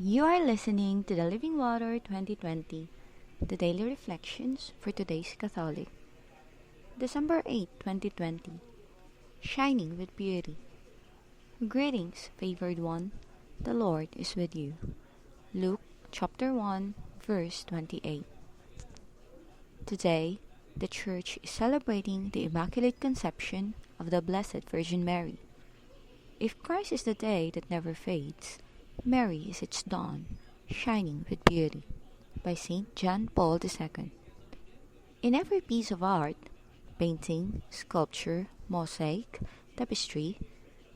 You are listening to the Living Water 2020, the daily reflections for today's Catholic. December 8, 2020. Shining with Beauty. Greetings, favored one. The Lord is with you. Luke chapter 1, verse 28. Today, the Church is celebrating the Immaculate Conception of the Blessed Virgin Mary. If Christ is the day that never fades, Mary is its dawn, shining with beauty, by St. John Paul II. In every piece of art, painting, sculpture, mosaic, tapestry,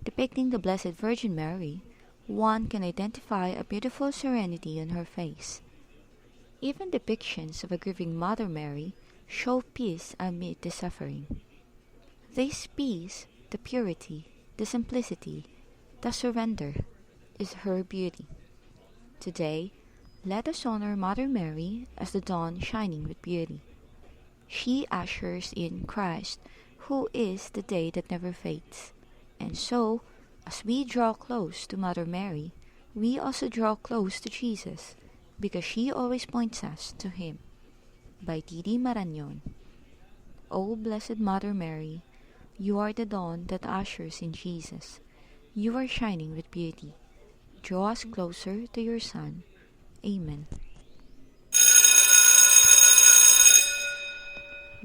depicting the Blessed Virgin Mary, one can identify a beautiful serenity on her face. Even depictions of a grieving Mother Mary show peace amid the suffering. This peace, the purity, the simplicity, the surrender, is her beauty. Today, let us honor Mother Mary as the dawn shining with beauty. She ushers in Christ, who is the day that never fades. And so, as we draw close to Mother Mary, we also draw close to Jesus, because she always points us to Him. By T.D. Marañon. O Blessed Mother Mary, you are the dawn that ushers in Jesus. You are shining with beauty. Draw us closer to your Son. Amen.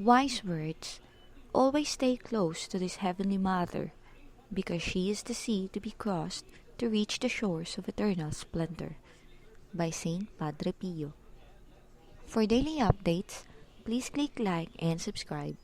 Wise words. Always stay close to this Heavenly Mother, because she is the sea to be crossed to reach the shores of eternal splendor. By Saint Padre Pio. For daily updates, please click like and subscribe.